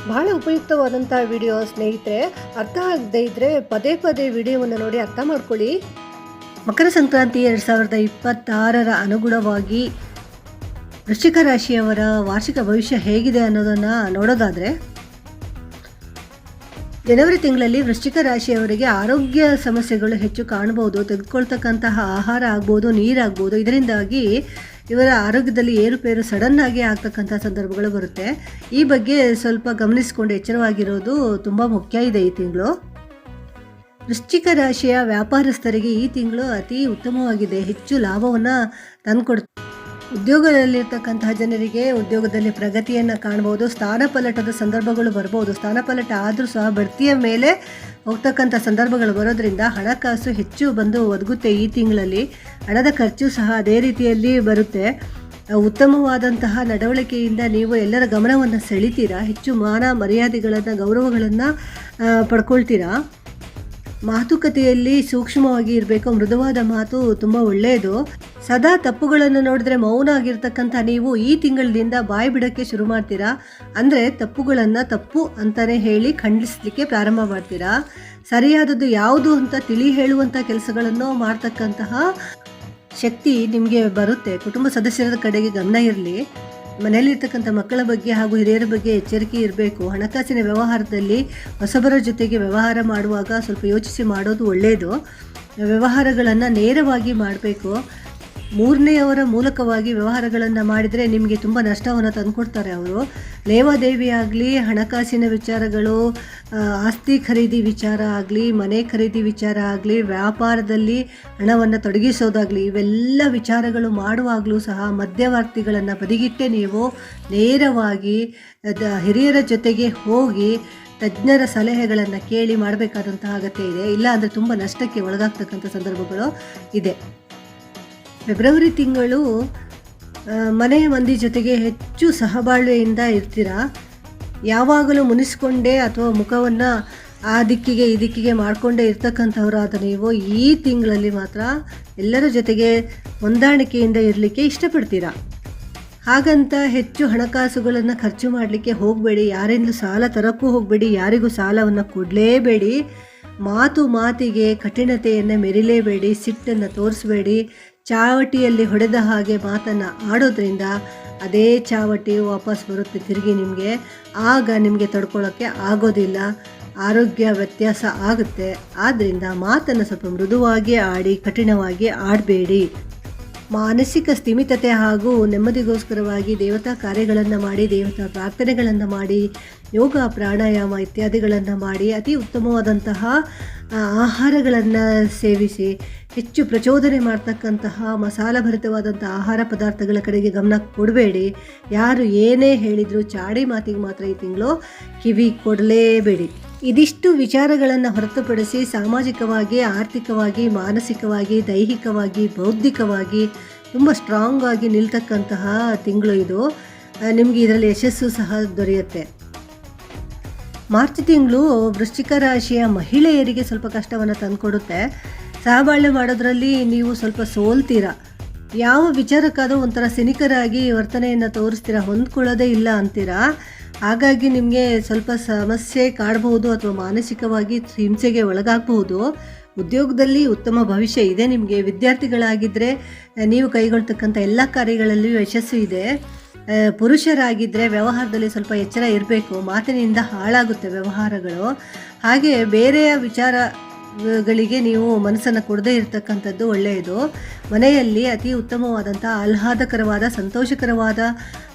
ಬಹಳ ಉಪಯುಕ್ತವಾದಂಥ ವಿಡಿಯೋ ಸ್ನೇಹಿತರೆ. ಅರ್ಥ ಆಗದೇ ಇದ್ದರೆ ಪದೇ ಪದೇ ವಿಡಿಯೋವನ್ನು ನೋಡಿ ಅರ್ಥ ಮಾಡ್ಕೊಳ್ಳಿ. ಮಕರ ಸಂಕ್ರಾಂತಿ 2026ರ ಅನುಗುಣವಾಗಿ ವೃಶ್ಚಿಕ ರಾಶಿಯವರ ವಾರ್ಷಿಕ ಭವಿಷ್ಯ ಹೇಗಿದೆ ಅನ್ನೋದನ್ನು ನೋಡೋದಾದರೆ, ಜನವರಿ ತಿಂಗಳಲ್ಲಿ ವೃಶ್ಚಿಕ ರಾಶಿಯವರಿಗೆ ಆರೋಗ್ಯ ಸಮಸ್ಯೆಗಳು ಹೆಚ್ಚು ಕಾಣಬಹುದು. ತೆಗೆದುಕೊಳ್ತಕ್ಕಂತಹ ಆಹಾರ ಆಗ್ಬೋದು, ನೀರಾಗ್ಬೋದು, ಇದರಿಂದಾಗಿ ಇವರ ಆರೋಗ್ಯದಲ್ಲಿ ಏರುಪೇರು ಸಡನ್ನಾಗಿ ಆಗ್ತಕ್ಕಂಥ ಸಂದರ್ಭಗಳು ಬರುತ್ತೆ. ಈ ಬಗ್ಗೆ ಸ್ವಲ್ಪ ಗಮನಿಸಿಕೊಂಡು ಎಚ್ಚರವಾಗಿರೋದು ತುಂಬ ಮುಖ್ಯ ಇದೆ. ಈ ತಿಂಗಳು ವೃಶ್ಚಿಕ ರಾಶಿಯ ವ್ಯಾಪಾರಸ್ಥರಿಗೆ ಈ ತಿಂಗಳು ಅತಿ ಉತ್ತಮವಾಗಿದೆ. ಹೆಚ್ಚು ಲಾಭವನ್ನು ತಂದುಕೊಡ್ತಾರೆ. ಉದ್ಯೋಗದಲ್ಲಿರ್ತಕ್ಕಂತಹ ಜನರಿಗೆ ಉದ್ಯೋಗದಲ್ಲಿ ಪ್ರಗತಿಯನ್ನು ಕಾಣ್ಬೋದು. ಸ್ಥಾನಪಲ್ಲಟದ ಸಂದರ್ಭಗಳು ಬರ್ಬೋದು. ಸ್ಥಾನಪಲ್ಲಟ ಆದರೂ ಸಹ ಬಡ್ತಿಯ ಮೇಲೆ ಹೋಗ್ತಕ್ಕಂಥ ಸಂದರ್ಭಗಳು ಬರೋದ್ರಿಂದ ಹಣಕಾಸು ಹೆಚ್ಚು ಬಂದು ಒದಗುತ್ತೆ. ಈ ತಿಂಗಳಲ್ಲಿ ಹಣದ ಖರ್ಚು ಸಹ ಅದೇ ರೀತಿಯಲ್ಲಿ ಬರುತ್ತೆ. ಉತ್ತಮವಾದಂತಹ ನಡವಳಿಕೆಯಿಂದ ನೀವು ಎಲ್ಲರ ಗಮನವನ್ನು ಸೆಳಿತೀರಾ. ಹೆಚ್ಚು ಮಾನ ಮರ್ಯಾದೆಗಳನ್ನು, ಗೌರವಗಳನ್ನು ಪಡ್ಕೊಳ್ತೀರಾ. ಮಾತುಕತೆಯಲ್ಲಿ ಸೂಕ್ಷ್ಮವಾಗಿ ಇರಬೇಕು. ಮೃದುವಾದ ಮಾತು ತುಂಬ ಒಳ್ಳೆಯದು. ಸದಾ ತಪ್ಪುಗಳನ್ನು ನೋಡಿದ್ರೆ ಮೌನ ಆಗಿರ್ತಕ್ಕಂಥ ನೀವು ಈ ತಿಂಗಳಿಂದ ಬಾಯಿ ಬಿಡೋಕ್ಕೆ ಶುರು ಮಾಡ್ತೀರಾ. ಅಂದರೆ ತಪ್ಪುಗಳನ್ನು ತಪ್ಪು ಅಂತಲೇ ಹೇಳಿ ಖಂಡಿಸಲಿಕ್ಕೆ ಪ್ರಾರಂಭ ಮಾಡ್ತೀರಾ. ಸರಿಯಾದದ್ದು ಯಾವುದು ಅಂತ ತಿಳಿ ಹೇಳುವಂಥ ಕೆಲಸಗಳನ್ನು ಮಾಡ್ತಕ್ಕಂತಹ ಶಕ್ತಿ ನಿಮಗೆ ಬರುತ್ತೆ. ಕುಟುಂಬ ಸದಸ್ಯರ ಕಡೆಗೆ ಗಮನ ಇರಲಿ. ಮನೆಯಲ್ಲಿರ್ತಕ್ಕಂಥ ಮಕ್ಕಳ ಬಗ್ಗೆ ಹಾಗೂ ಹಿರಿಯರ ಬಗ್ಗೆ ಎಚ್ಚರಿಕೆ ಇರಬೇಕು. ಹಣಕಾಸಿನ ವ್ಯವಹಾರದಲ್ಲಿ ಹೊಸಬರ ಜೊತೆಗೆ ವ್ಯವಹಾರ ಮಾಡುವಾಗ ಸ್ವಲ್ಪ ಯೋಚಿಸಿ ಮಾಡೋದು ಒಳ್ಳೆಯದು. ವ್ಯವಹಾರಗಳನ್ನು ನೇರವಾಗಿ ಮಾಡಬೇಕು. ಮೂರನೆಯವರ ಮೂಲಕವಾಗಿ ವ್ಯವಹಾರಗಳನ್ನು ಮಾಡಿದರೆ ನಿಮಗೆ ತುಂಬ ನಷ್ಟವನ್ನು ತಂದುಕೊಡ್ತಾರೆ ಅವರು. ಲೇವಾದೇವಿ ಆಗಲಿ, ಹಣಕಾಸಿನ ವಿಚಾರಗಳು, ಆಸ್ತಿ ಖರೀದಿ ವಿಚಾರ ಆಗಲಿ, ಮನೆ ಖರೀದಿ ವಿಚಾರ ಆಗಲಿ, ವ್ಯಾಪಾರದಲ್ಲಿ ಹಣವನ್ನು ತೊಡಗಿಸೋದಾಗಲಿ, ಇವೆಲ್ಲ ವಿಚಾರಗಳು ಮಾಡುವಾಗಲೂ ಸಹ ಮಧ್ಯವರ್ತಿಗಳನ್ನು ಬದಿಗಿಟ್ಟೆ ನೀವು ನೇರವಾಗಿ ಹಿರಿಯರ ಜೊತೆಗೆ ಹೋಗಿ ತಜ್ಞರ ಸಲಹೆಗಳನ್ನು ಕೇಳಿ ಮಾಡಬೇಕಾದಂತಹ ಅಗತ್ಯ ಇದೆ. ಇಲ್ಲ ಅಂದರೆ ತುಂಬ ನಷ್ಟಕ್ಕೆ ಒಳಗಾಗ್ತಕ್ಕಂಥ ಸಂದರ್ಭಗಳು ಇದೆ. ಫೆಬ್ರವರಿ ತಿಂಗಳು ಮನೆಯ ಮಂದಿ ಜೊತೆಗೆ ಹೆಚ್ಚು ಸಹಬಾಳ್ವೆಯಿಂದ ಇರ್ತೀರಾ. ಯಾವಾಗಲೂ ಮುನಿಸ್ಕೊಂಡೇ ಅಥವಾ ಮುಖವನ್ನು ಆ ದಿಕ್ಕಿಗೆ ಈ ದಿಕ್ಕಿಗೆ ಮಾಡಿಕೊಂಡೇ ಇರ್ತಕ್ಕಂಥವರಾದ ನೀವು ಈ ತಿಂಗಳಲ್ಲಿ ಮಾತ್ರ ಎಲ್ಲರ ಜೊತೆಗೆ ಹೊಂದಾಣಿಕೆಯಿಂದ ಇರಲಿಕ್ಕೆ ಇಷ್ಟಪಡ್ತೀರಾ. ಹಾಗಂತ ಹೆಚ್ಚು ಹಣಕಾಸುಗಳನ್ನು ಖರ್ಚು ಮಾಡಲಿಕ್ಕೆ ಹೋಗಬೇಡಿ. ಯಾರಿಂದಲೂ ಸಾಲ ತರೋಕ್ಕೂ ಹೋಗಬೇಡಿ. ಯಾರಿಗೂ ಸಾಲವನ್ನು ಕೊಡಲೇಬೇಡಿ. ಮಾತಿಗೆ ಕಠಿಣತೆಯನ್ನು ಮೆರಿಲೇಬೇಡಿ. ಸಿಟ್ಟನ್ನು ತೋರಿಸಬೇಡಿ. ಚಾವಟಿಯಲ್ಲಿ ಹೊಡೆದ ಹಾಗೆ ಮಾತನ್ನು ಆಡೋದ್ರಿಂದ ಅದೇ ಚಾವಟಿ ವಾಪಸ್ ಬರುತ್ತೆ ತಿರುಗಿ ನಿಮಗೆ. ಆಗ ನಿಮಗೆ ತಡ್ಕೊಳ್ಳೋಕ್ಕೆ ಆಗೋದಿಲ್ಲ. ಆರೋಗ್ಯ ವ್ಯತ್ಯಾಸ ಆಗುತ್ತೆ. ಆದ್ದರಿಂದ ಮಾತನ್ನು ಸ್ವಲ್ಪ ಮೃದುವಾಗಿ ಆಡಿ, ಕಠಿಣವಾಗಿ ಆಡಬೇಡಿ. ಮಾನಸಿಕ ಸ್ಥಿಮಿತತೆ ಹಾಗೂ ನೆಮ್ಮದಿಗೋಸ್ಕರವಾಗಿ ದೇವತಾ ಕಾರ್ಯಗಳನ್ನು ಮಾಡಿ, ದೇವತಾ ಪ್ರಾರ್ಥನೆಗಳನ್ನು ಮಾಡಿ, ಯೋಗ ಪ್ರಾಣಾಯಾಮ ಇತ್ಯಾದಿಗಳನ್ನು ಮಾಡಿ, ಅತಿ ಉತ್ತಮವಾದಂತಹ ಆಹಾರಗಳನ್ನು ಸೇವಿಸಿ. ಹೆಚ್ಚು ಪ್ರಚೋದನೆ ಮಾಡ್ತಕ್ಕಂತಹ ಮಸಾಲಭರಿತವಾದಂಥ ಆಹಾರ ಪದಾರ್ಥಗಳ ಕಡೆಗೆ ಗಮನ ಕೊಡಬೇಡಿ. ಯಾರು ಏನೇ ಹೇಳಿದರೂ ಚಾಡಿ ಮಾತಿಗೆ ಮಾತ್ರ ಈ ತಿಂಗಳು ಕಿವಿ ಕೊಡಲೇಬೇಡಿ. ಇದಿಷ್ಟು ವಿಚಾರಗಳನ್ನು ಹೊರತುಪಡಿಸಿ ಸಾಮಾಜಿಕವಾಗಿ, ಆರ್ಥಿಕವಾಗಿ, ಮಾನಸಿಕವಾಗಿ, ದೈಹಿಕವಾಗಿ, ಬೌದ್ಧಿಕವಾಗಿ ತುಂಬ ಸ್ಟ್ರಾಂಗ್ ಆಗಿ ನಿಲ್ತಕ್ಕಂತಹ ತಿಂಗಳು ಇದು. ನಿಮಗೆ ಇದರಲ್ಲಿ ಯಶಸ್ಸು ಸಹ ದೊರೆಯುತ್ತೆ. ಮಾರ್ಚ್ ತಿಂಗಳು ವೃಶ್ಚಿಕ ರಾಶಿಯ ಮಹಿಳೆಯರಿಗೆ ಸ್ವಲ್ಪ ಕಷ್ಟವನ್ನು ತಂದುಕೊಡುತ್ತೆ. ಸಹಬಾಳ್ವೆ ಮಾಡೋದ್ರಲ್ಲಿ ನೀವು ಸ್ವಲ್ಪ ಸೋಲ್ತೀರಾ. ಯಾವ ವಿಚಾರಕ್ಕಾದರೂ ಒಂಥರ ಸಿನಿಕರಾಗಿ ವರ್ತನೆಯನ್ನು ತೋರಿಸ್ತೀರಾ. ಹೊಂದ್ಕೊಳ್ಳೋದೇ ಇಲ್ಲ ಅಂತೀರಾ. ಹಾಗಾಗಿ ನಿಮಗೆ ಸ್ವಲ್ಪ ಸಮಸ್ಯೆ ಕಾಡಬಹುದು ಅಥವಾ ಮಾನಸಿಕವಾಗಿ ಹಿಂಸೆಗೆ ಒಳಗಾಗಬಹುದು. ಉದ್ಯೋಗದಲ್ಲಿ ಉತ್ತಮ ಭವಿಷ್ಯ ಇದೆ ನಿಮಗೆ. ವಿದ್ಯಾರ್ಥಿಗಳಾಗಿದ್ದರೆ ನೀವು ಕೈಗೊಳ್ತಕ್ಕಂಥ ಎಲ್ಲ ಕಾರ್ಯಗಳಲ್ಲಿಯೂ ಯಶಸ್ಸು ಇದೆ. ಪುರುಷರಾಗಿದ್ದರೆ ವ್ಯವಹಾರದಲ್ಲಿ ಸ್ವಲ್ಪ ಎಚ್ಚರ ಇರಬೇಕು. ಮಾತಿನಿಂದ ಹಾಳಾಗುತ್ತೆ ವ್ಯವಹಾರಗಳು. ಹಾಗೆ ಬೇರೆಯ ವಿಚಾರಗಳಿಗೆ ನೀವು ಮನಸ್ಸನ್ನು ಕೊಡದೇ ಇರತಕ್ಕಂಥದ್ದು ಒಳ್ಳೆಯದು. ಮನೆಯಲ್ಲಿ ಅತಿ ಉತ್ತಮವಾದಂಥ ಆಹ್ಲಾದಕರವಾದ, ಸಂತೋಷಕರವಾದ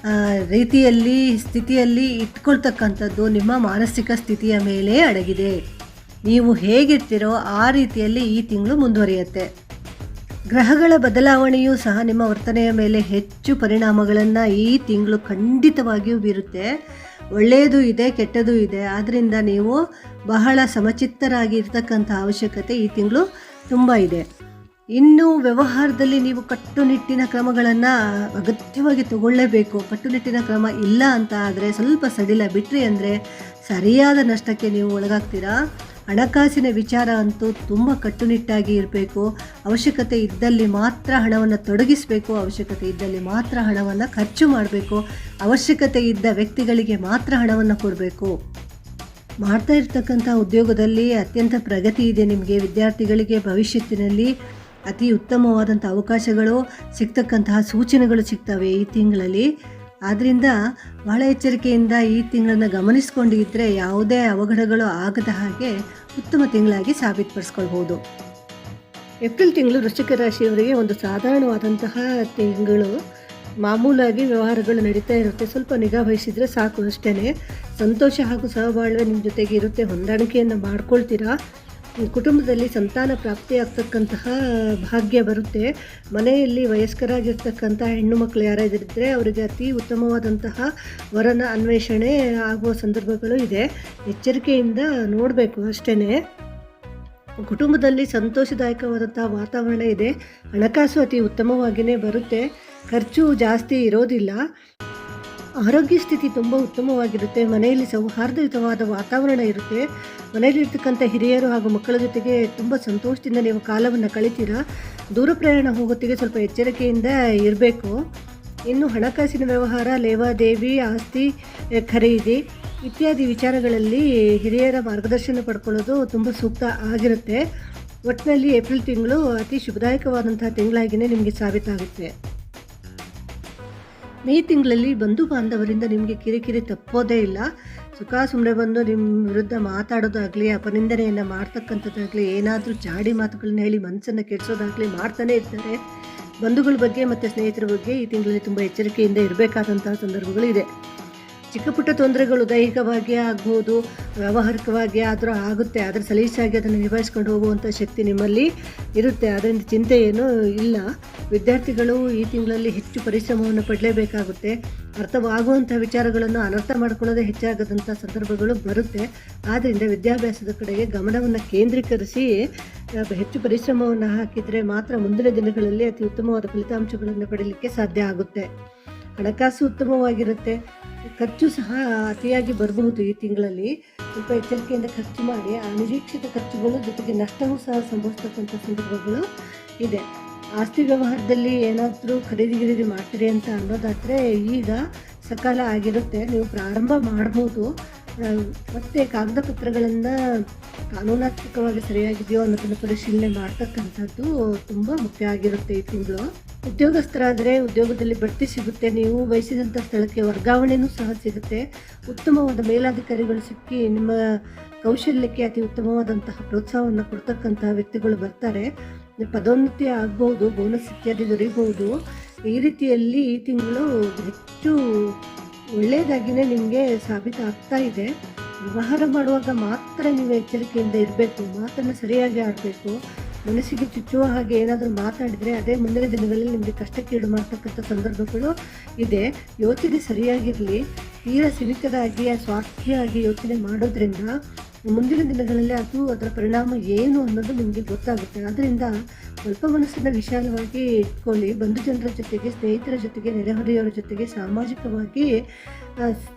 ರೀತಿಯಲ್ಲಿ ಸ್ಥಿತಿಯಲ್ಲಿ ಇಟ್ಕೊಳ್ತಕ್ಕಂಥದ್ದು ನಿಮ್ಮ ಮಾನಸಿಕ ಸ್ಥಿತಿಯ ಮೇಲೆ ಅಡಗಿದೆ. ನೀವು ಹೇಗಿರ್ತೀರೋ ಆ ರೀತಿಯಲ್ಲಿ ಈ ತಿಂಗಳು ಮುಂದುವರಿಯುತ್ತೆ. ಗ್ರಹಗಳ ಬದಲಾವಣೆಯೂ ಸಹ ನಿಮ್ಮ ವರ್ತನೆಯ ಮೇಲೆ ಹೆಚ್ಚು ಪರಿಣಾಮಗಳನ್ನು ಈ ತಿಂಗಳು ಖಂಡಿತವಾಗಿಯೂ ಬೀರುತ್ತೆ. ಒಳ್ಳೆಯದು ಇದೆ, ಕೆಟ್ಟದ್ದು ಇದೆ. ಆದ್ದರಿಂದ ನೀವು ಬಹಳ ಸಮಚಿತ್ತರಾಗಿ ಇರ್ತಕ್ಕಂಥ ಅವಶ್ಯಕತೆ ಈ ತಿಂಗಳು ತುಂಬ ಇದೆ. ಇನ್ನು ವ್ಯವಹಾರದಲ್ಲಿ ನೀವು ಕಟ್ಟುನಿಟ್ಟಿನ ಕ್ರಮಗಳನ್ನು ಅಗತ್ಯವಾಗಿ ತಗೊಳ್ಳೇಬೇಕು. ಕಟ್ಟುನಿಟ್ಟಿನ ಕ್ರಮ ಇಲ್ಲ ಅಂತ ಆದರೆ ಸ್ವಲ್ಪ ಸಡಿಲ ಬಿಟ್ಟರೆ ಅಂದರೆ ಸರಿಯಾದ ನಷ್ಟಕ್ಕೆ ನೀವು ಒಳಗಾಗ್ತೀರಾ. ಹಣಕಾಸಿನ ವಿಚಾರ ಅಂತೂ ತುಂಬ ಕಟ್ಟುನಿಟ್ಟಾಗಿ ಇರಬೇಕು. ಅವಶ್ಯಕತೆ ಇದ್ದಲ್ಲಿ ಮಾತ್ರ ಹಣವನ್ನು ತೊಡಗಿಸಬೇಕು, ಅವಶ್ಯಕತೆ ಇದ್ದಲ್ಲಿ ಮಾತ್ರ ಹಣವನ್ನು ಖರ್ಚು ಮಾಡಬೇಕು, ಅವಶ್ಯಕತೆ ಇದ್ದ ವ್ಯಕ್ತಿಗಳಿಗೆ ಮಾತ್ರ ಹಣವನ್ನು ಕೊಡಬೇಕು. ಮಾಡ್ತಾ ಇರ್ತಕ್ಕಂಥ ಉದ್ಯೋಗದಲ್ಲಿ ಅತ್ಯಂತ ಪ್ರಗತಿ ಇದೆ. ನಿಮಗೆ ವಿದ್ಯಾರ್ಥಿಗಳಿಗೆ ಭವಿಷ್ಯತ್ತಿನಲ್ಲಿ ಅತಿ ಉತ್ತಮವಾದಂಥ ಅವಕಾಶಗಳು ಸಿಗ್ತಕ್ಕಂತಹ ಸೂಚನೆಗಳು ಸಿಗ್ತವೆ ಈ ತಿಂಗಳಲ್ಲಿ. ಆದ್ದರಿಂದ ಬಹಳ ಎಚ್ಚರಿಕೆಯಿಂದ ಈ ತಿಂಗಳನ್ನು ಗಮನಿಸ್ಕೊಂಡಿದ್ದರೆ ಯಾವುದೇ ಅವಘಡಗಳು ಆಗದ ಹಾಗೆ ಉತ್ತಮ ತಿಂಗಳಾಗಿ ಸಾಬೀತುಪಡಿಸ್ಕೊಳ್ಬೋದು. ಏಪ್ರಿಲ್ ತಿಂಗಳು ವೃಶ್ಚಿಕ ರಾಶಿಯವರಿಗೆ ಒಂದು ಸಾಧಾರಣವಾದಂತಹ ತಿಂಗಳು. ಮಾಮೂಲಾಗಿ ವ್ಯವಹಾರಗಳು ನಡೀತಾ ಇರುತ್ತೆ, ಸ್ವಲ್ಪ ನಿಗಾ ವಹಿಸಿದರೆ ಸಾಕು ಅಷ್ಟೇ. ಸಂತೋಷ ಹಾಗೂ ಸಹಬಾಳ್ವೆ ನಿಮ್ಮ ಜೊತೆಗೆ ಇರುತ್ತೆ, ಹೊಂದಾಣಿಕೆಯನ್ನು ಮಾಡ್ಕೊಳ್ತೀರಾ. ಕುಟುಂಬದಲ್ಲಿ ಸಂತಾನ ಪ್ರಾಪ್ತಿಯಾಗ್ತಕ್ಕಂತಹ ಭಾಗ್ಯ ಬರುತ್ತೆ. ಮನೆಯಲ್ಲಿ ವಯಸ್ಕರಾಗಿರ್ತಕ್ಕಂಥ ಹೆಣ್ಣು ಮಕ್ಕಳು ಯಾರಾದಿದ್ದರೆ ಅವರಿಗೆ ಅತಿ ಉತ್ತಮವಾದಂತಹ ವರನ ಅನ್ವೇಷಣೆ ಆಗುವ ಸಂದರ್ಭಗಳು ಇದೆ. ಎಚ್ಚರಿಕೆಯಿಂದ ನೋಡಬೇಕು ಅಷ್ಟೇ. ಕುಟುಂಬದಲ್ಲಿ ಸಂತೋಷದಾಯಕವಾದಂತಹ ವಾತಾವರಣ ಇದೆ. ಹಣಕಾಸು ಅತಿ ಉತ್ತಮವಾಗಿಯೇ ಬರುತ್ತೆ, ಖರ್ಚು ಜಾಸ್ತಿ ಇರೋದಿಲ್ಲ. ಆರೋಗ್ಯ ಸ್ಥಿತಿ ತುಂಬ ಉತ್ತಮವಾಗಿರುತ್ತೆ. ಮನೆಯಲ್ಲಿ ಸೌಹಾರ್ದಯುತವಾದ ವಾತಾವರಣ ಇರುತ್ತೆ. ಮನೆಯಲ್ಲಿರ್ತಕ್ಕಂಥ ಹಿರಿಯರು ಹಾಗೂ ಮಕ್ಕಳ ಜೊತೆಗೆ ತುಂಬ ಸಂತೋಷದಿಂದ ನೀವು ಕಾಲವನ್ನು ಕಳಿತೀರಾ. ದೂರ ಪ್ರಯಾಣ ಹೋಗೋತ್ತಿಗೆ ಸ್ವಲ್ಪ ಎಚ್ಚರಿಕೆಯಿಂದ ಇರಬೇಕು. ಇನ್ನು ಹಣಕಾಸಿನ ವ್ಯವಹಾರ, ಲೇವಾದೇವಿ, ಆಸ್ತಿ ಖರೀದಿ ಇತ್ಯಾದಿ ವಿಚಾರಗಳಲ್ಲಿ ಹಿರಿಯರ ಮಾರ್ಗದರ್ಶನ ಪಡ್ಕೊಳ್ಳೋದು ತುಂಬ ಸೂಕ್ತ ಆಗಿರುತ್ತೆ. ಒಟ್ಟಿನಲ್ಲಿ ಏಪ್ರಿಲ್ ತಿಂಗಳು ಅತಿ ಶುಭದಾಯಕವಾದಂತಹ ತಿಂಗಳಾಗಿಯೇ ನಿಮಗೆ ಸಾಬೀತಾಗುತ್ತೆ. ಮೇ ತಿಂಗಳಲ್ಲಿ ಬಂಧು ಬಾಂಧವರಿಂದ ನಿಮಗೆ ಕಿರಿಕಿರಿ ತಪ್ಪೋದೇ ಇಲ್ಲ. ಸುಖ ಸುಮ್ಮನೆ ಬಂದು ನಿಮ್ಮ ವಿರುದ್ಧ ಮಾತಾಡೋದಾಗಲಿ, ಅಪನಿಂದನೆಯನ್ನು ಮಾಡ್ತಕ್ಕಂಥದ್ದಾಗಲಿ, ಏನಾದರೂ ಚಾಡಿ ಮಾತುಗಳನ್ನ ಹೇಳಿ ಮನಸ್ಸನ್ನು ಕೆಡಿಸೋದಾಗಲಿ ಮಾಡ್ತಾನೆ ಇರ್ತಾರೆ. ಬಂಧುಗಳ ಬಗ್ಗೆ ಮತ್ತು ಸ್ನೇಹಿತರ ಬಗ್ಗೆ ಈ ತಿಂಗಳಲ್ಲಿ ತುಂಬ ಎಚ್ಚರಿಕೆಯಿಂದ ಇರಬೇಕಾದಂತಹ ಸಂದರ್ಭಗಳು ಇದೆ. ಚಿಕ್ಕ ಪುಟ್ಟ ತೊಂದರೆಗಳು ದೈಹಿಕವಾಗಿ ಆಗ್ಬೋದು, ವ್ಯಾವಹಾರಿಕವಾಗಿ ಆದರೂ ಆಗುತ್ತೆ. ಆದರೆ ಸಲೀಸಾಗಿ ಅದನ್ನು ನಿಭಾಯಿಸ್ಕೊಂಡು ಹೋಗುವಂಥ ಶಕ್ತಿ ನಿಮ್ಮಲ್ಲಿ ಇರುತ್ತೆ, ಅದರಿಂದ ಚಿಂತೆ ಏನೂ ಇಲ್ಲ. ವಿದ್ಯಾರ್ಥಿಗಳು ಈ ತಿಂಗಳಲ್ಲಿ ಹೆಚ್ಚು ಪರಿಶ್ರಮವನ್ನು ಪಡಲೇಬೇಕಾಗುತ್ತೆ. ಅರ್ಥವಾಗುವಂಥ ವಿಚಾರಗಳನ್ನು ಅನರ್ಥ ಮಾಡ್ಕೊಳ್ಳೋದೇ ಹೆಚ್ಚಾಗದಂಥ ಸಂದರ್ಭಗಳು ಬರುತ್ತೆ. ಆದ್ದರಿಂದ ವಿದ್ಯಾಭ್ಯಾಸದ ಕಡೆಗೆ ಗಮನವನ್ನು ಕೇಂದ್ರೀಕರಿಸಿ ಹೆಚ್ಚು ಪರಿಶ್ರಮವನ್ನು ಹಾಕಿದರೆ ಮಾತ್ರ ಮುಂದಿನ ದಿನಗಳಲ್ಲಿ ಅತಿ ಉತ್ತಮವಾದ ಫಲಿತಾಂಶಗಳನ್ನು ಪಡೆಯಲಿಕ್ಕೆ ಸಾಧ್ಯ ಆಗುತ್ತೆ. ಹಣಕಾಸು ಉತ್ತಮವಾಗಿರುತ್ತೆ, ಖರ್ಚು ಸಹ ಅತಿಯಾಗಿ ಬರಬಹುದು. ಈ ತಿಂಗಳಲ್ಲಿ ಸ್ವಲ್ಪ ಎಚ್ಚರಿಕೆಯಿಂದ ಖರ್ಚು ಮಾಡಿ. ಅನಿರೀಕ್ಷಿತ ಖರ್ಚುಗಳು ಜೊತೆಗೆ ನಷ್ಟವೂ ಸಹ ಸಂಭವಿಸ್ತಕ್ಕಂಥ ಸಂದರ್ಭಗಳು ಇದೆ. ಆಸ್ತಿ ವ್ಯವಹಾರದಲ್ಲಿ ಏನಾದರೂ ಖರೀದಿ ಮಾಡ್ತೀರಿ ಅಂತ ಅನ್ನೋದಾದರೆ ಈಗ ಸಕಾಲ ಆಗಿರುತ್ತೆ, ನೀವು ಪ್ರಾರಂಭ ಮಾಡ್ಬೋದು. ಮತ್ತು ಕಾಗದ ಪತ್ರಗಳನ್ನು ಕಾನೂನಾತ್ಮಕವಾಗಿ ಸರಿಯಾಗಿದೆಯೋ ಅನ್ನೋದನ್ನು ಪರಿಶೀಲನೆ ಮಾಡ್ತಕ್ಕಂಥದ್ದು ತುಂಬ ಮುಖ್ಯ ಆಗಿರುತ್ತೆ ಈ ತಿಂಗಳು. ಉದ್ಯೋಗಸ್ಥರಾದರೆ ಉದ್ಯೋಗದಲ್ಲಿ ಬಡ್ತಿ ಸಿಗುತ್ತೆ, ನೀವು ಬಯಸಿದಂಥ ಸ್ಥಳಕ್ಕೆ ವರ್ಗಾವಣೆಯೂ ಸಹ ಸಿಗುತ್ತೆ. ಉತ್ತಮವಾದ ಮೇಲಾಧಿಕಾರಿಗಳು ಸಿಕ್ಕಿ ನಿಮ್ಮ ಕೌಶಲ್ಯಕ್ಕೆ ಅತಿ ಉತ್ತಮವಾದಂತಹ ಪ್ರೋತ್ಸಾಹವನ್ನು ಕೊಡ್ತಕ್ಕಂತಹ ವ್ಯಕ್ತಿಗಳು ಬರ್ತಾರೆ. ಪದೋನ್ನತಿ ಆಗ್ಬೋದು, ಬೋನಸ್ ಇತ್ಯಾದಿ ದೊರೀಬಹುದು. ಈ ರೀತಿಯಲ್ಲಿ ಈ ತಿಂಗಳು ಹೆಚ್ಚು ಒಳ್ಳೆಯದಾಗಿಯೇ ನಿಮಗೆ ಸಾಬೀತಾಗ್ತಾ ಇದೆ. ವ್ಯವಹಾರ ಮಾಡುವಾಗ ಮಾತ್ರ ನೀವು ಎಚ್ಚರಿಕೆಯಿಂದ ಇರಬೇಕು, ಮಾತನ್ನು ಸರಿಯಾಗಿ ಆಡಬೇಕು. ಮನಸ್ಸಿಗೆ ಚುಚ್ಚುವ ಹಾಗೆ ಏನಾದರೂ ಮಾತಾಡಿದರೆ ಅದೇ ಮುಂದಿನ ದಿನಗಳಲ್ಲಿ ನಿಮಗೆ ಕಷ್ಟಕ್ಕೀಡು ಮಾಡ್ತಕ್ಕಂಥ ಸಂದರ್ಭಗಳು ಇದೆ. ಯೋಚನೆ ಸರಿಯಾಗಿರಲಿ. ತೀರಾ ಸೀಮಿತದಾಗಿ ಸ್ವಾರ್ಥಿಯಾಗಿ ಯೋಚನೆ ಮಾಡೋದ್ರಿಂದ ಮುಂದಿನ ದಿನಗಳಲ್ಲಿ ಅದರ ಪರಿಣಾಮ ಏನು ಅನ್ನೋದು ನಿಮಗೆ ಗೊತ್ತಾಗುತ್ತೆ. ಆದ್ದರಿಂದ ಸ್ವಲ್ಪ ಮನಸ್ಸನ್ನು ವಿಶಾಲವಾಗಿ ಇಟ್ಕೊಳ್ಳಿ. ಬಂಧು ಜನರ ಜೊತೆಗೆ, ಸ್ನೇಹಿತರ ಜೊತೆಗೆ, ನೆರೆಹೊರೆಯವರ ಜೊತೆಗೆ ಸಾಮಾಜಿಕವಾಗಿ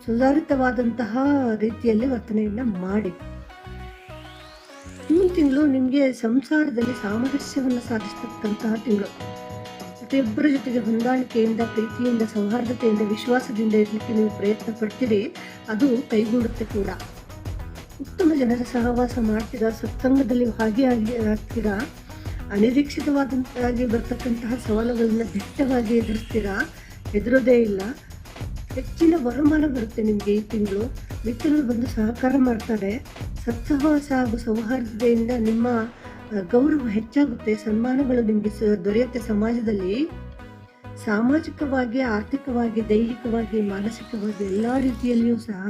ಸುಧಾರಿತವಾದಂತಹ ರೀತಿಯಲ್ಲಿ ವರ್ತನೆಯನ್ನು ಮಾಡಿ. ಈ ತಿಂಗಳು ನಿಮಗೆ ಸಂಸಾರದಲ್ಲಿ ಸಾಮರಸ್ಯವನ್ನು ಸಾಧಿಸತಕ್ಕಂತಹ ತಿಂಗಳು. ಪ್ರತಿಯೊಬ್ಬರ ಜೊತೆಗೆ ಹೊಂದಾಣಿಕೆಯಿಂದ, ಪ್ರೀತಿಯಿಂದ, ಸೌಹಾರ್ದತೆಯಿಂದ, ವಿಶ್ವಾಸದಿಂದ ಇರಲಿಕ್ಕೆ ನೀವು ಪ್ರಯತ್ನ ಪಡ್ತೀರಿ. ಅದು ಕೈಗೂಡುತ್ತೆ ಕೂಡ. ಉತ್ತಮ ಜನರ ಸಹವಾಸ ಮಾಡ್ತೀರಾ, ಸತ್ಸಂಗದಲ್ಲಿ ಭಾಗಿಯಾಗ್ತೀರಾ. ಅನಿರೀಕ್ಷಿತವಾದಂತಾಗಿ ಬರ್ತಕ್ಕಂತಹ ಸವಾಲುಗಳನ್ನು ದಿಟ್ಟವಾಗಿ ಎದುರಿಸ್ತೀರಾ, ಹೆದರೋದೇ ಇಲ್ಲ. ಹೆಚ್ಚಿನ ವರಮಾನ ಬರುತ್ತೆ ನಿಮಗೆ ಈ ತಿಂಗಳು. ಮಿತ್ರರು ಬಂದು ಸಹಕಾರ ಮಾಡ್ತಾರೆ. ಸತ್ಸಹವಾಸ ಹಾಗೂ ಸೌಹಾರ್ದತೆಯಿಂದ ನಿಮ್ಮ ಗೌರವ ಹೆಚ್ಚಾಗುತ್ತೆ, ಸನ್ಮಾನಗಳು ನಿಮಗೆ ದೊರೆಯುತ್ತೆ. ಸಮಾಜದಲ್ಲಿ ಸಾಮಾಜಿಕವಾಗಿ, ಆರ್ಥಿಕವಾಗಿ, ದೈಹಿಕವಾಗಿ, ಮಾನಸಿಕವಾಗಿ ಎಲ್ಲ ರೀತಿಯಲ್ಲಿಯೂ ಸಹ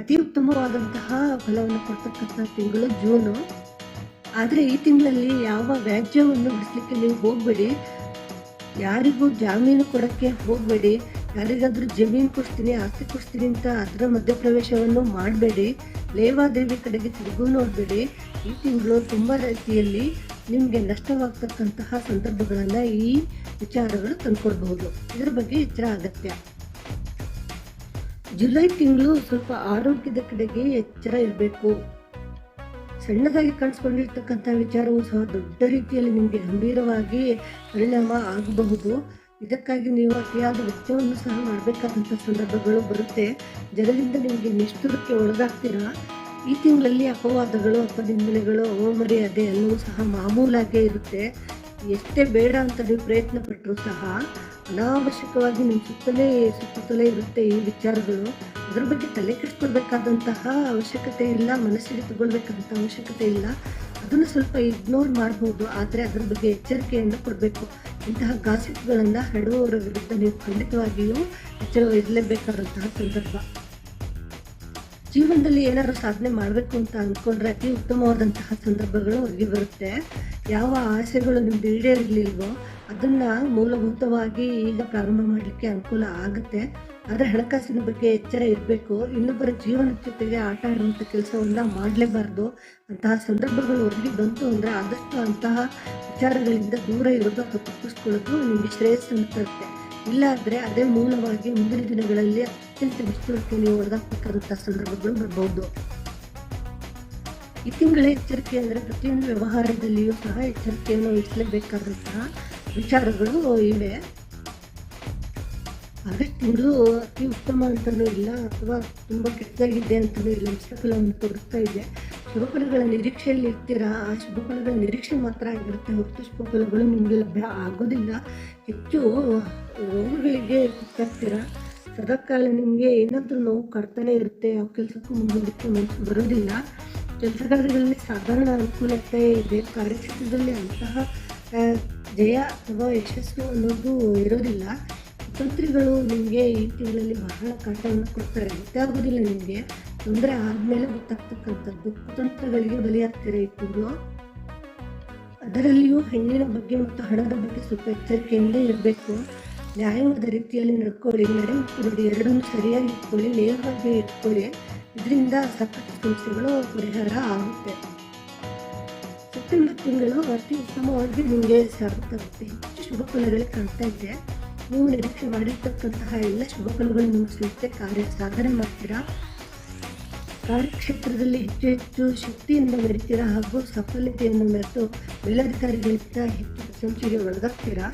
ಅತಿ ಉತ್ತಮವಾದಂತಹ ಫಲವನ್ನು ಕೊಡ್ತಕ್ಕಂಥ ತಿಂಗಳು ಜೂನು. ಆದರೆ ಈ ತಿಂಗಳಲ್ಲಿ ಯಾವ ವ್ಯಾಜ್ಯವನ್ನು ಬಿಡಿಸ್ಲಿಕ್ಕೆ ನೀವು ಹೋಗಬೇಡಿ. ಯಾರಿಗೂ ಜಾಮೀನು ಕೊಡೋಕ್ಕೆ ಹೋಗಬೇಡಿ. ಯಾರಿಗಾದರೂ ಜಮೀನು ಕೊಡ್ತೀನಿ, ಆಸ್ತಿ ಕೊಡ್ತೀನಿ ಅಂತ ಅದರ ಮಧ್ಯಪ್ರವೇಶವನ್ನು ಮಾಡಬೇಡಿ. ಲೇವಾದೇವಿ ಕಡೆಗೆ ತಿರುಗೂ ನೋಡಬೇಡಿ. ಈ ತಿಂಗಳು ತುಂಬ ರೀತಿಯಲ್ಲಿ ನಿಮಗೆ ನಷ್ಟವಾಗ್ತಕ್ಕಂತಹ ಸಂದರ್ಭಗಳನ್ನು ಈ ವಿಚಾರಗಳು ತಂದುಕೊಡ್ಬಹುದು. ಇದರ ಬಗ್ಗೆ ಎಚ್ಚರ ಅಗತ್ಯ. ಜುಲೈ ತಿಂಗಳು ಸ್ವಲ್ಪ ಆರೋಗ್ಯದ ಕಡೆಗೆ ಎಚ್ಚರ ಇರಬೇಕು. ಸಣ್ಣದಾಗಿ ಕಾಣಿಸ್ಕೊಂಡಿರ್ತಕ್ಕಂಥ ವಿಚಾರವೂ ಸಹ ದೊಡ್ಡ ರೀತಿಯಲ್ಲಿ ನಿಮಗೆ ಗಂಭೀರವಾಗಿ ಪರಿಣಾಮ ಆಗಬಹುದು. ಇದಕ್ಕಾಗಿ ನೀವು ಅತಿಯಾದ ವೆಚ್ಚವನ್ನು ಸಹ ಮಾಡಬೇಕಾದಂಥ ಸಂದರ್ಭಗಳು ಬರುತ್ತೆ. ಜನರಿಂದ ನಿಮಗೆ ನಿಷ್ಠುರಕ್ಕೆ ಒಳಗಾಗ್ತೀರಾ. ಈ ತಿಂಗಳಲ್ಲಿ ಅಪವಾದಗಳು, ಅಪನಿಂದನೆಗಳು, ಅವಮರ್ಯಾದೆ ಎಲ್ಲವೂ ಸಹ ಮಾಮೂಲಾಗೇ ಇರುತ್ತೆ. ಎಷ್ಟೇ ಬೇಡ ಅಂತ ನೀವು ಪ್ರಯತ್ನ ಪಟ್ಟರೂ ಸಹ ಅನಾವಶ್ಯಕವಾಗಿ ನಿಮ್ಮ ಸುತ್ತಲೇ ಇರುತ್ತೆ ಈ ವಿಚಾರಗಳು. ಅದ್ರ ಬಗ್ಗೆ ತಲೆ ಕೆಡಿಸ್ಕೊಳ್ಬೇಕಾದಂತಹ ಅವಶ್ಯಕತೆ ಇಲ್ಲ, ಮನಸ್ಸಿಗೆ ತಗೊಳ್ಬೇಕಂತ ಅವಶ್ಯಕತೆ ಇಲ್ಲ. ಅದನ್ನು ಸ್ವಲ್ಪ ಇಗ್ನೋರ್ ಮಾಡ್ಬೋದು, ಆದರೆ ಅದ್ರ ಬಗ್ಗೆ ಎಚ್ಚರಿಕೆಯನ್ನು ಕೊಡಬೇಕು. ಇಂತಹ ಗಾಸಿಪ್ಗಳನ್ನು ಹರಡುವವರ ವಿರುದ್ಧ ನೀವು ಖಂಡಿತವಾಗಿಯೂ ಎಚ್ಚರ ವಹಿಸಲೇಬೇಕಾದಂತಹ ಸಂದರ್ಭ. ಜೀವನದಲ್ಲಿ ಏನಾದರೂ ಸಾಧನೆ ಮಾಡಬೇಕು ಅಂತ ಅಂದ್ಕೊಂಡ್ರೆ ಅತಿ ಉತ್ತಮವಾದಂತಹ ಸಂದರ್ಭಗಳು ಒದಗಿ ಬರುತ್ತೆ. ಯಾವ ಆಸೆಗಳು ನಿಮ್ದು ಈಡೇರಿರಲಿಲ್ವೋ ಅದನ್ನು ಮೂಲಭೂತವಾಗಿ ಈಗ ಪ್ರಾರಂಭ ಮಾಡಲಿಕ್ಕೆ ಅನುಕೂಲ ಆಗುತ್ತೆ. ಆದರೆ ಹಣಕಾಸಿನ ಬಗ್ಗೆ ಎಚ್ಚರ ಇರಬೇಕು. ಇನ್ನೊಬ್ಬರ ಜೀವನದ ಜೊತೆಗೆ ಆಟ ಆಡುವಂಥ ಕೆಲಸವನ್ನು ಮಾಡಲೇಬಾರ್ದು. ಅಂತಹ ಸಂದರ್ಭಗಳು ಒದಗಿ ಬಂತು ಅಂದರೆ ಆದಷ್ಟು ಅಂತಹ ವಿಚಾರಗಳಿಂದ ದೂರ ಇರೋದು ಅಥವಾ ತಪ್ಪಿಸ್ಕೊಳ್ಳೋದು ನಿಮಗೆ ಶ್ರೇಯಸ್ಸನ್ನು ತರುತ್ತೆ. ಇಲ್ಲಾದರೆ ಅದೇ ಮೂಲವಾಗಿ ಮುಂದಿನ ದಿನಗಳಲ್ಲಿ ಅತ್ಯಂತ ನಿಷ್ಠುರಕ್ಕೆ ನೀವು ಒಳಗಾಗಬೇಕಾದಂಥ ಸಂದರ್ಭಗಳು ಬರ್ಬೋದು. ಈ ತಿಂಗಳ ಎಚ್ಚರಿಕೆ ಅಂದರೆ ಪ್ರತಿಯೊಂದು ವ್ಯವಹಾರದಲ್ಲಿಯೂ ಸಹ ಎಚ್ಚರಿಕೆಯನ್ನು ವಹಿಸಲೇಬೇಕಾದಂತಹ ವಿಚಾರಗಳು ಇವೆ. ಆಗಸ್ಟ್ ತಿಂಗಳು ಅತಿ ಉತ್ತಮ ಅಂತಲೂ ಇಲ್ಲ ಅಥವಾ ತುಂಬ ಕೆಟ್ಟದಾಗಿದೆ ಅಂತಲೂ ಇಲ್ಲ, ಮಿಶ್ರ ಫಲವನ್ನು ತೋರಿಸ್ತಾ ಇದೆ. ಶುಭಫಲಗಳ ನಿರೀಕ್ಷೆಯಲ್ಲಿ ಇರ್ತೀರಾ. ಆ ಶುಭಫಲಗಳ ನಿರೀಕ್ಷೆ ಮಾತ್ರ ಆಗಿರುತ್ತೆ, ಹೊರತು ಶುಭಫಲಗಳು ನಿಮಗೆ ಲಭ್ಯ ಆಗೋದಿಲ್ಲ. ಹೆಚ್ಚು ರೋಗಗಳಿಗೆ ತುತ್ತಾಗ್ತೀರಾ. ಸದಾಕಾಲ ನಿಮಗೆ ಏನಾದರೂ ನೋವು ಕಾಡ್ತಾನೆ ಇರುತ್ತೆ. ಯಾವ ಕೆಲಸಕ್ಕೂ ಮುಂದೂಡಲಿಕ್ಕೆ ಮನಸ್ಸು ಬರೋದಿಲ್ಲ. ಕೆಲಸಗಾರರಲ್ಲಿ ಸಾಧಾರಣ ಅನುಕೂಲತೆ ಇದೆ. ಕಾರ್ಯಕ್ಷೇತ್ರದಲ್ಲಿ ಅಂತಹ ಜಯ ಅಥವಾ ಯಶಸ್ಸು ಅನ್ನೋದು ಇರೋದಿಲ್ಲ. ಕುತಂತ್ರಿಗಳು ನಿಮಗೆ ಈ ತಿಂಗಳಲ್ಲಿ ಬಹಳ ಕಾಟವನ್ನು ಕೊಡ್ತಾರೆ. ಗೊತ್ತಾಗೋದಿಲ್ಲ, ನಿಮಗೆ ತೊಂದರೆ ಆದಮೇಲೆ ಗೊತ್ತಾಗ್ತಕ್ಕಂಥದ್ದು. ಕುತಂತ್ರಗಳಿಗೆ ಬಲಿಯಾಗ್ತೀರ ಈ ತಿಂಗಳು. ಅದರಲ್ಲಿಯೂ ಹೆಣ್ಣಿನ ಬಗ್ಗೆ ಮತ್ತು ಹಣದ ಬಗ್ಗೆ ಸ್ವಲ್ಪ ಎಚ್ಚರಿಕೆಯಿಂದ ಇರಬೇಕು. ನ್ಯಾಯವಾದ ರೀತಿಯಲ್ಲಿ ನಡ್ಕೊಳ್ಳಿ, ನೋಡಿ ಎರಡನ್ನೂ ಸರಿಯಾಗಿ ಇಟ್ಕೊಳ್ಳಿ, ನೇರವಾಗಿ ಇಟ್ಕೊಳ್ಳಿ. ಇದರಿಂದ ಸಾಕಷ್ಟು ಸಮಸ್ಯೆಗಳು ಪರಿಹಾರ ಆಗುತ್ತೆ. ಸೆಪ್ಟೆಂಬರ್ ತಿಂಗಳು ಅತಿ ಉತ್ತಮವಾಗಿ ನಿಮಗೆ ಸಾಗುತ್ತಾಗುತ್ತೆ. ಹೆಚ್ಚು ಶುಭ ಫಲಗಳೇ ಕಾಣ್ತಾ ಇದೆ. ನೀವು ನಿರೀಕ್ಷೆ ಮಾಡಿರ್ತಕ್ಕಂತಹ ಎಲ್ಲ ಶುಭ ಫಲಗಳು ನಿಮ್ಮ ಸಿಗುತ್ತೆ. ಸಾಧನೆ ಮಾಡ್ತೀರಾ. ಕಾರ್ಯಕ್ಷೇತ್ರದಲ್ಲಿ ಹೆಚ್ಚು ಶಕ್ತಿಯಿಂದ ಮೆರಿತೀರಾ ಹಾಗೂ ಸಫಲತೆಯನ್ನು ಮೆರೆದು ಮೇಲಧಿಕಾರಿಗಳಿಂದ ಹೆಚ್ಚು ಪ್ರಶಂಸೆಗೆ ಒಳಗಾಗ್ತೀರಾ.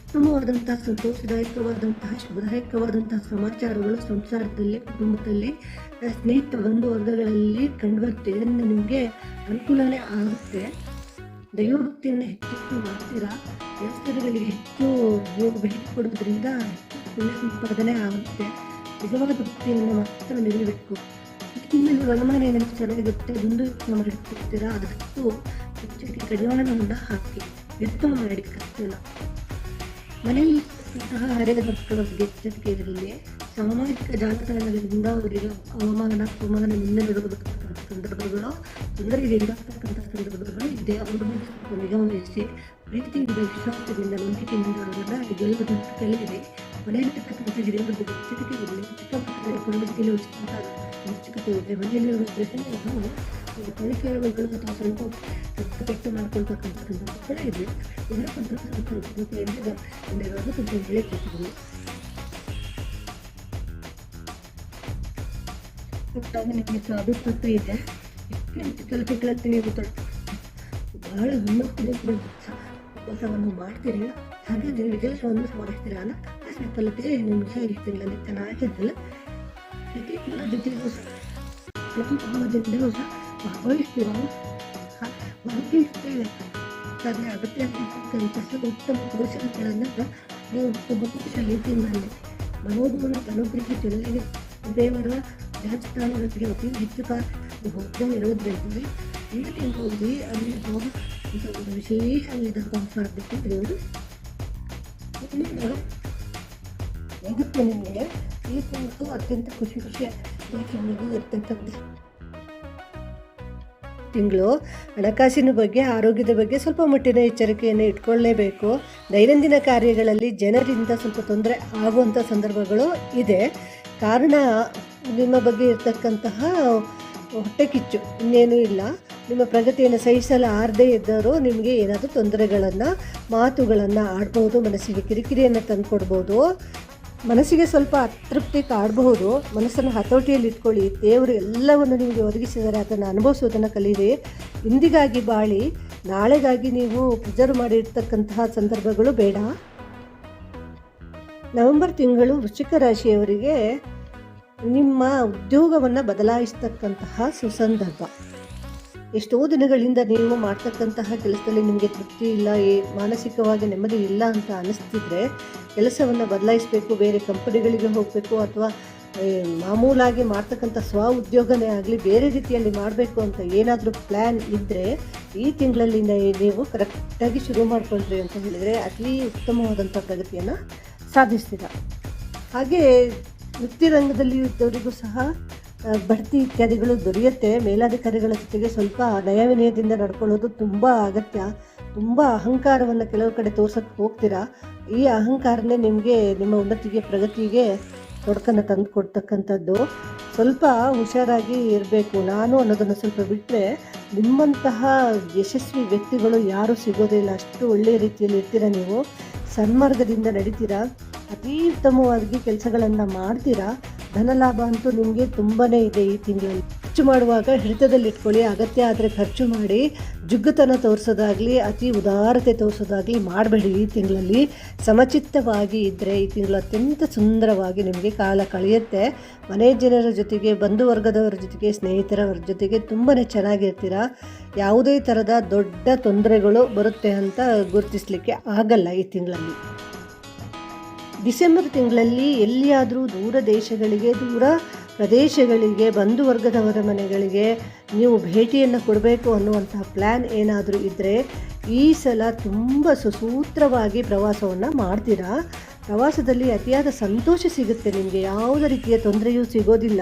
ಉತ್ತಮವಾದಂತಹ ಸಂತೋಷದಾಯಕವಾದಂತಹ ಶುಭದಾಯಕವಾದಂತಹ ಸಮಾಚಾರಗಳು ಸಂಸಾರದಲ್ಲಿ, ಕುಟುಂಬದಲ್ಲಿ, ಸ್ನೇಹಿತ ಬಂಧು ವರ್ಗಗಳಲ್ಲಿ ಕಂಡುಬರುತ್ತೆ. ಇದರಿಂದ ನಿಮಗೆ ಅನುಕೂಲನೇ ಆಗುತ್ತೆ. ದೈವಭಕ್ತಿಯನ್ನು ಹೆಚ್ಚು ಮಾಡ್ತೀರಾ. ದೇವಸ್ಥಾನಗಳಿಗೆ ಹೆಚ್ಚು ಭೇಟಿ ಕೊಡೋದ್ರಿಂದ ಹೆಚ್ಚು ಪುಣ್ಯ ಸಂಪಾದನೆ ಆಗುತ್ತೆ. ನಿಜವಾದ ಭಕ್ತಿಯನ್ನು ಮಾತ್ರ ನಿಲ್ಲಬೇಕು. ಈ ತಿಂಗಳಲ್ಲಿ ವರಮಾನ ಏನಾದರೂ ಚೆನ್ನಾಗಿರುತ್ತೆ, ದುಂದು ಯೋಚನೆ ಮಾಡಿರ್ತೀರಾ. ಅದಕ್ಕೂ ಹೆಚ್ಚಿಗೆ ಕಡಿವಾಣವನ್ನು ಹಾಕಿ ವ್ಯರ್ಥ ಮಾಡಿ ಖರ್ಚಲ್ಲ. ಮನೆಯಲ್ಲಿ ಹರಿದ ಮಕ್ಕಳ ಬಗ್ಗೆ ಎಚ್ಚರಿಕೆ ಇರಲಿ. ಸಾಮಾಜಿಕ ಜಾಲತಾಣಗಳಿಂದ ಅವರಿಗೆ ಅವಮಾನ ನಿಂದೆ ನಡೆಯತಕ್ಕಂಥ ಸಂದರ್ಭಗಳು, ತೊಂದರೆಗೆ ಈಡಾಗ್ತಕ್ಕಂಥ ಸಂದರ್ಭಗಳು ಇದೆ. ಅವರ ಬಗ್ಗೆ ಸ್ವಲ್ಪ ನಿಗಾ ವಹಿಸಿ ಪ್ರೀತಿಯಿಂದ, ವಿಶ್ವಾಸದಿಂದ, ನಂಬಿಕೆಯಿಂದ ಅವರನ್ನು ಗೆಲ್ಲುವುದಂತ ಕಲಿಯಿರಿ. ಮನೆಯಲ್ಲಿರ್ತಕ್ಕಂಥ ಹಿರಿಯರ ಬಗ್ಗೆ ಎಚ್ಚರಿಕೆ ಇರಲಿ. ಚಿಕ್ಕ ಮಕ್ಕಳಲ್ಲಿ ಕುಟುಂಬದಲ್ಲಿ ವಹಿಸಿದಂಥ ಅವಶ್ಯಕತೆ ಇದೆ. ಮನೆಯಲ್ಲಿರುವ ಗ್ರಹಣೆಯನ್ನು ಕಲಿಕೆಗಳು ಅಥವಾ ಸ್ವಲ್ಪ ಕೆಟ್ಟು ಮಾಡ್ಕೊಳ್ತಕ್ಕಂಥ ಸಂದರ್ಭಗಳೇ ಇದೆ. ಇದರ ಬಗ್ಗೆ ಸ್ವಲ್ಪ ಜಾಗ್ರತೆಯಿಂದ ಸ್ವಲ್ಪ ಹೇಳಿಕೊಟ್ಟಿದ್ದೀನಿ. ಒಟ್ಟಾಗಿ ನಿಮಗೆ ಸ್ವಾಭಿಪ್ರಾಯ ಇದೆ. ಕೆಲಸಗಳಲ್ಲಿ ನೀವು ಬಹಳ ಹುಮ್ಮಸ್ಸಿನ ಕೆಲಸವನ್ನು ಮಾಡ್ತೀರಿ. ಹಾಗೆ ನೀವು ವಿಜಯವನ್ನು ಸಾಧಿಸ್ತೀರ ಅನ್ನೋ ಸಫಲತೆ ನಿಮಗೆ ಈ ತಿಂಗಳಲ್ಲಿ ಚೆನ್ನಾಗಿದ್ದಲ್ಲ. ಪ್ರತಿಯೊಂದು ಜೊತೆಗೂ ಸಹ ಭಾಗವಹಿಸ್ತೀರ. ಭಾಗವಹಿಸ್ತೇವೆ ಆದರೆ ಅಗತ್ಯ ಆಗಿರ್ತಕ್ಕಂಥ ಉತ್ತಮ ಕೌಶಲ್ಯಗಳನ್ನು ನೀವು ಒಬ್ಬ ಕೌಶಲ್ಯ ತಿಂಗಳಲ್ಲಿ ಮನೋಭಾವನೆ ಅನುಗ್ರಹ ಜೊತೆಗೆ ದೇವರ ದೇವಸ್ಥಾನಗಳಿಗೆ ಅತಿ ಹೆಚ್ಚು ಹೋಗ್ತಾ ಇರೋದ್ರಿಂದ ಈ ಹೋಗಿ ಅಲ್ಲಿ ಹೋಗಿ ಒಂದು ವಿಶೇಷವಾದ ಸಾಧ್ಯತೆ ದೇವರು ಆಗುತ್ತೆ. ನಿಮಗೆ ಈ ತಿಂಗಳು ಅತ್ಯಂತ ಖುಷಿ ಇರ್ತಕ್ಕಂಥದ್ದು ತಿಂಗಳು. ಹಣಕಾಸಿನ ಬಗ್ಗೆ, ಆರೋಗ್ಯದ ಬಗ್ಗೆ ಸ್ವಲ್ಪ ಮಟ್ಟಿನ ಎಚ್ಚರಿಕೆಯನ್ನು ಇಟ್ಕೊಳ್ಳೇಬೇಕು. ದೈನಂದಿನ ಕಾರ್ಯಗಳಲ್ಲಿ ಜನರಿಂದ ಸ್ವಲ್ಪ ತೊಂದರೆ ಆಗುವಂಥ ಸಂದರ್ಭಗಳು ಇದೆ. ಕಾರಣ ನಿಮ್ಮ ಬಗ್ಗೆ ಇರ್ತಕ್ಕಂತಹ ಹೊಟ್ಟೆ ಕಿಚ್ಚು, ಇನ್ನೇನೂ ಇಲ್ಲ. ನಿಮ್ಮ ಪ್ರಗತಿಯನ್ನು ಸಹಿಸಲಾರದೇ ಇದ್ದರೂ ನಿಮಗೆ ಏನಾದರೂ ತೊಂದರೆಗಳನ್ನು, ಮಾತುಗಳನ್ನು ಆಡ್ಬೋದು, ಮನಸ್ಸಿಗೆ ಕಿರಿಕಿರಿಯನ್ನು ತಂದುಕೊಡ್ಬೋದು. ಮನಸ್ಸಿಗೆ ಸ್ವಲ್ಪ ಅತೃಪ್ತಿ ಕಾಡಬಹುದು. ಮನಸ್ಸನ್ನು ಹತೋಟಿಯಲ್ಲಿ ಇಟ್ಕೊಳ್ಳಿ. ದೇವರು ಎಲ್ಲವನ್ನು ನಿಮಗೆ ಒದಗಿಸಿದರೆ ಅದನ್ನು ಅನುಭವಿಸೋದನ್ನು ಕಲೀರಿ. ಇಂದಿಗಾಗಿ ಬಾಳಿ, ನಾಳೆಗಾಗಿ ನೀವು ಪ್ರಿಸರ್ವ್ ಮಾಡಿರ್ತಕ್ಕಂತಹ ಸಂದರ್ಭಗಳು ಬೇಡ. ನವೆಂಬರ್ ತಿಂಗಳು ವೃಶ್ಚಿಕ ರಾಶಿಯವರಿಗೆ ನಿಮ್ಮ ಉದ್ಯೋಗವನ್ನು ಬದಲಾಯಿಸ್ತಕ್ಕಂತಹ ಸುಸಂದರ್ಭ. ಎಷ್ಟೋ ದಿನಗಳಿಂದ ನೀವು ಮಾಡ್ತಕ್ಕಂತಹ ಕೆಲಸದಲ್ಲಿ ನಿಮಗೆ ತೃಪ್ತಿ ಇಲ್ಲ, ಮಾನಸಿಕವಾಗಿ ನೆಮ್ಮದಿ ಇಲ್ಲ ಅಂತ ಅನ್ನಿಸ್ತಿದ್ರೆ ಕೆಲಸವನ್ನು ಬದಲಾಯಿಸಬೇಕು, ಬೇರೆ ಕಂಪನಿಗಳಿಗೆ ಹೋಗಬೇಕು, ಅಥವಾ ಮಾಮೂಲಾಗಿ ಮಾಡ್ತಕ್ಕಂಥ ಸ್ವ ಉದ್ಯೋಗನೇ ಆಗಲಿ ಬೇರೆ ರೀತಿಯಲ್ಲಿ ಮಾಡಬೇಕು ಅಂತ ಏನಾದರೂ ಪ್ಲ್ಯಾನ್ ಇದ್ದರೆ ಈ ತಿಂಗಳಲ್ಲಿ ನೀವು ಕರೆಕ್ಟಾಗಿ ಶುರು ಮಾಡಿಕೊಂಡ್ರಿ ಅಂತ ಹೇಳಿದರೆ ಅತಿ ಉತ್ತಮವಾದಂಥ ಪ್ರಗತಿಯನ್ನು ಸಾಧಿಸ್ತೀರ. ಹಾಗೆ ವೃತ್ತಿರಂಗದಲ್ಲಿ ಇದ್ದವರಿಗೂ ಸಹ ಬಡ್ತಿ ಇತ್ಯಾದಿಗಳು ದೊರೆಯುತ್ತೆ. ಮೇಲಾಧಿಕಾರಿಗಳ ಜೊತೆಗೆ ಸ್ವಲ್ಪ ನಯವಿನಯದಿಂದ ನಡ್ಕೊಳ್ಳೋದು ತುಂಬ ಅಗತ್ಯ. ತುಂಬ ಅಹಂಕಾರವನ್ನು ಕೆಲವು ಕಡೆ ತೋರ್ಸೋಕ್ಕೆ ಹೋಗ್ತೀರಾ. ಈ ಅಹಂಕಾರನೇ ನಿಮಗೆ ನಿಮ್ಮ ಉನ್ನತಿಗೆ, ಪ್ರಗತಿಗೆ ತೊಡಕನ್ನು ತಂದು ಕೊಡ್ತಕ್ಕಂಥದ್ದು. ಸ್ವಲ್ಪ ಹುಷಾರಾಗಿ ಇರಬೇಕು. ನಾನು ಅನ್ನೋದನ್ನು ಸ್ವಲ್ಪ ಬಿಟ್ಟರೆ ನಿಮ್ಮಂತಹ ಯಶಸ್ವಿ ವ್ಯಕ್ತಿಗಳು ಯಾರೂ ಸಿಗೋದಿಲ್ಲ. ಅಷ್ಟು ಒಳ್ಳೆಯ ರೀತಿಯಲ್ಲಿ ಇರ್ತೀರ. ನೀವು ಸನ್ಮಾರ್ಗದಿಂದ ನಡೀತೀರಾ, ಅತೀ ಉತ್ತಮವಾಗಿ ಕೆಲಸಗಳನ್ನು ಮಾಡ್ತೀರಾ. ಧನಲಾಭ ಅಂತೂ ನಿಮಗೆ ತುಂಬಾ ಇದೆ ಈ ತಿಂಗಳಲ್ಲಿ. ಖರ್ಚು ಮಾಡುವಾಗ ಹಿಡಿತದಲ್ಲಿಟ್ಕೊಳ್ಳಿ. ಅಗತ್ಯ ಆದರೆ ಖರ್ಚು ಮಾಡಿ. ಜುಗ್ಗುತನ ತೋರಿಸೋದಾಗಲಿ, ಅತಿ ಉದಾರತೆ ತೋರಿಸೋದಾಗಲಿ ಮಾಡಬೇಡಿ. ಈ ತಿಂಗಳಲ್ಲಿ ಸಮಚಿತ್ತವಾಗಿ ಇದ್ದರೆ ಈ ತಿಂಗಳು ಅತ್ಯಂತ ಸುಂದರವಾಗಿ ನಿಮಗೆ ಕಾಲ ಕಳೆಯುತ್ತೆ. ಮನೆ ಜನರ ಜೊತೆಗೆ, ಬಂಧು ವರ್ಗದವರ ಜೊತೆಗೆ, ಸ್ನೇಹಿತರ ಜೊತೆಗೆ ತುಂಬಾ ಚೆನ್ನಾಗಿರ್ತೀರ. ಯಾವುದೇ ಥರದ ದೊಡ್ಡ ತೊಂದರೆಗಳು ಬರುತ್ತೆ ಅಂತ ಗುರುತಿಸಲಿಕ್ಕೆ ಆಗಲ್ಲ ಈ ತಿಂಗಳಲ್ಲಿ. ಡಿಸೆಂಬರ್ ತಿಂಗಳಲ್ಲಿ ಎಲ್ಲಿಯಾದರೂ ದೂರ ದೇಶಗಳಿಗೆ, ದೂರ ಪ್ರದೇಶಗಳಿಗೆ, ಬಂಧು ವರ್ಗದವರ ಮನೆಗಳಿಗೆ ನೀವು ಭೇಟಿಯನ್ನು ಕೊಡಬೇಕು ಅನ್ನುವಂತಹ ಪ್ಲ್ಯಾನ್ ಏನಾದರೂ ಇದ್ದರೆ ಈ ಸಲ ತುಂಬ ಸುಸೂತ್ರವಾಗಿ ಪ್ರವಾಸವನ್ನು ಮಾಡ್ತೀರಾ. ಪ್ರವಾಸದಲ್ಲಿ ಅತಿಯಾದ ಸಂತೋಷ ಸಿಗುತ್ತೆ ನಿಮಗೆ. ಯಾವುದೇ ರೀತಿಯ ತೊಂದರೆಯೂ ಸಿಗೋದಿಲ್ಲ.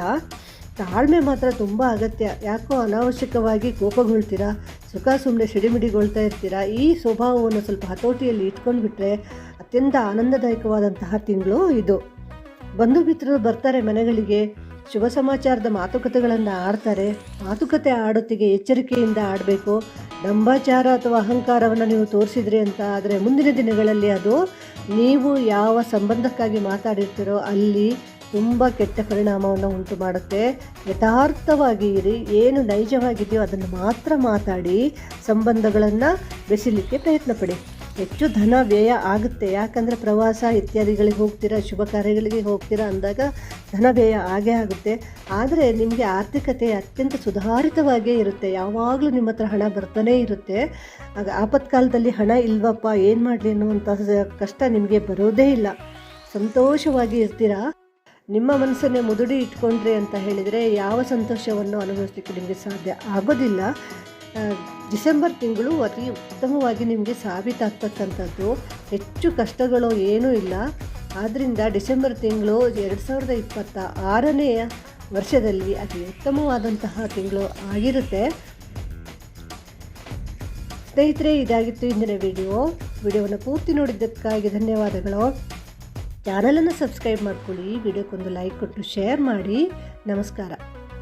ತಾಳ್ಮೆ ಮಾತ್ರ ತುಂಬ ಅಗತ್ಯ. ಯಾಕೋ ಅನಾವಶ್ಯಕವಾಗಿ ಕೋಪಗೊಳ್ತೀರಾ, ಸುಖ ಸುಮ್ಮನೆ ಸಿಡಿಮಿಡಿಗೊಳ್ತಾ ಇರ್ತೀರಾ. ಈ ಸ್ವಭಾವವನ್ನು ಸ್ವಲ್ಪ ಹತೋಟಿಯಲ್ಲಿ ಇಟ್ಕೊಂಡ್ಬಿಟ್ರೆ ಅತ್ಯಂತ ಆನಂದದಾಯಕವಾದಂತಹ ತಿಂಗಳು ಇದು. ಬಂಧು ಮಿತ್ರರು ಬರ್ತಾರೆ ಮನೆಗಳಿಗೆ. ಶುಭ ಸಮಾಚಾರದ ಮಾತುಕತೆಗಳನ್ನು ಆಡ್ತಾರೆ. ಮಾತುಕತೆ ಆಡೋತ್ತಿಗೆ ಎಚ್ಚರಿಕೆಯಿಂದ ಆಡಬೇಕು. ಡಂಬಾಚಾರ ಅಥವಾ ಅಹಂಕಾರವನ್ನು ನೀವು ತೋರಿಸಿದ್ರಿ ಅಂತ ಆದರೆ ಮುಂದಿನ ದಿನಗಳಲ್ಲಿ ಅದು ನೀವು ಯಾವ ಸಂಬಂಧಕ್ಕಾಗಿ ಮಾತಾಡಿರ್ತೀರೋ ಅಲ್ಲಿ ತುಂಬ ಕೆಟ್ಟ ಪರಿಣಾಮವನ್ನು ಉಂಟು ಮಾಡುತ್ತೆ. ಯಥಾರ್ಥವಾಗಿ ಇರಿ. ಏನು ನೈಜವಾಗಿದೆಯೋ ಅದನ್ನು ಮಾತ್ರ ಮಾತಾಡಿ ಸಂಬಂಧಗಳನ್ನು ಬೆಸೆಯಲಿಕ್ಕೆ ಪ್ರಯತ್ನ ಪಡಿ. ಹೆಚ್ಚು ಧನ ವ್ಯಯ ಆಗುತ್ತೆ. ಯಾಕಂದರೆ ಪ್ರವಾಸ ಇತ್ಯಾದಿಗಳಿಗೆ ಹೋಗ್ತೀರಾ, ಶುಭ ಕಾರ್ಯಗಳಿಗೆ ಹೋಗ್ತೀರಾ ಅಂದಾಗ ಧನ ವ್ಯಯ ಆಗೇ ಆಗುತ್ತೆ. ಆದರೆ ನಿಮಗೆ ಆರ್ಥಿಕತೆ ಅತ್ಯಂತ ಸುಧಾರಿತವಾಗೇ ಇರುತ್ತೆ. ಯಾವಾಗಲೂ ನಿಮ್ಮ ಹತ್ರ ಹಣ ಬರ್ತಾನೇ ಇರುತ್ತೆ. ಆಗ ಆಪತ್ಕಾಲದಲ್ಲಿ ಹಣ ಇಲ್ವಪ್ಪ ಏನು ಮಾಡಲಿ ಅನ್ನುವಂಥ ಕಷ್ಟ ನಿಮಗೆ ಬರೋದೇ ಇಲ್ಲ. ಸಂತೋಷವಾಗಿ ಇರ್ತೀರಾ. ನಿಮ್ಮ ಮನಸ್ಸನ್ನೇ ಮುದುಡಿ ಇಟ್ಕೊಂಡ್ರಿ ಅಂತ ಹೇಳಿದರೆ ಯಾವ ಸಂತೋಷವನ್ನು ಅನುಭವಿಸಲಿಕ್ಕೆ ನಿಮಗೆ ಸಾಧ್ಯ ಆಗೋದಿಲ್ಲ. ಡಿಸೆಂಬರ್ ತಿಂಗಳು ಅತಿ ಉತ್ತಮವಾಗಿ ನಿಮಗೆ ಸಾಬೀತಾಗ್ತಕ್ಕಂಥದ್ದು. ಹೆಚ್ಚು ಕಷ್ಟಗಳು ಏನೂ ಇಲ್ಲ. ಆದ್ದರಿಂದ ಡಿಸೆಂಬರ್ ತಿಂಗಳು 2026ನೇ ವರ್ಷದಲ್ಲಿ ಅತಿ ಉತ್ತಮವಾದಂತಹ ತಿಂಗಳು ಆಗಿರುತ್ತೆ. ಸ್ನೇಹಿತರೆ, ಇದಾಗಿತ್ತು ಇಂದಿನ ವಿಡಿಯೋವನ್ನು ಪೂರ್ತಿ ನೋಡಿದ್ದಕ್ಕಾಗಿ ಧನ್ಯವಾದಗಳು. ಚಾನಲನ್ನು ಸಬ್ಸ್ಕ್ರೈಬ್ ಮಾಡ್ಕೊಳ್ಳಿ. ವಿಡಿಯೋಕ್ಕೊಂದು ಲೈಕ್ ಕೊಟ್ಟು ಶೇರ್ ಮಾಡಿ. ನಮಸ್ಕಾರ.